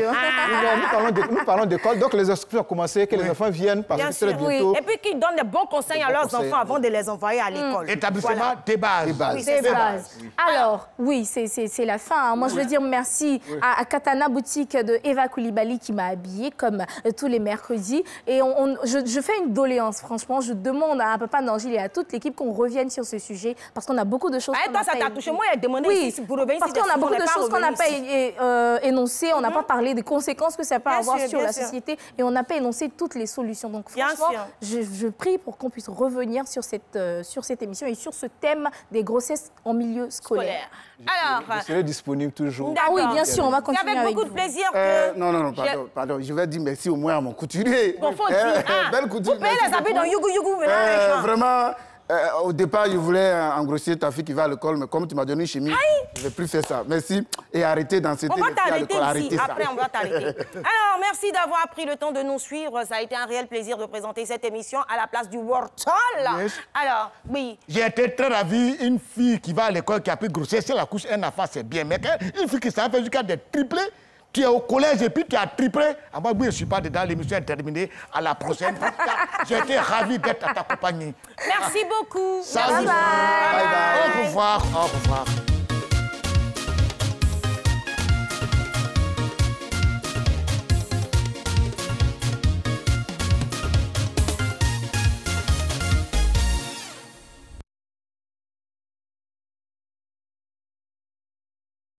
Nous parlons d'école, donc les inscriptions ont commencé, que les enfants viennent parce que très bientôt...
Et puis qu'ils donnent des bons conseils à leurs enfants avant de les envoyer à l'école.
Établissement des bases.
Des bases. Alors, oui, c'est la fin. Moi, je veux dire merci à Katana Boutique de Eva Koulibaly qui m'a habillée comme tous les mercredis. Et je fais une doléance, franchement. Je demande à Papa Nangil et à toute l'équipe qu'on revienne sur ce sujet parce qu'on a beaucoup de choses qu'on
toi, ça t'a touché. Moi, il a demandé ici pour revenir.
Parce qu'on a beaucoup de choses qu'on n'a pas énoncées. On n'a pas parlé des conséquences que ça peut avoir sur la société. Et on n'a pas énoncé toutes les solutions. Donc, franchement, je prie pour qu'on puisse revenir sur cette émission et sur ce thème des grossesses en milieu scolaire.
Alors, je serai disponible toujours.
Ah oui, bien sûr, on va continuer avec
beaucoup de plaisir.
Non, pardon. Je vais dire merci au moins à mon couturier.
Bon, faut dire.
Belle couture.
Vous payez les habits dans Yougou.
Vraiment, au départ, je voulais engrosser ta fille qui va à l'école, mais comme tu m'as donné une chemise, je ne vais plus faire ça. Merci. Et arrêtez d'enseigner.
On va t'arrêter ici. Après, on va t'arrêter. Alors, merci d'avoir pris le temps de nous suivre. Ça a été un réel plaisir de présenter cette émission à la place du World Toll.
Yes.
Alors, oui.
J'ai été très ravi. Une fille qui va à l'école, qui a pris grossesse, si elle accouche un enfant, c'est bien. Mais une fille qui s'en fait jusqu'à des triplés, tu es au collège et puis tu as triplé. Ah, moi, oui, je ne suis pas dedans. L'émission est terminée. À la prochaine. J'ai été ravi d'être à ta compagnie.
Merci beaucoup.
Salut. Bye bye. Au revoir. Au revoir.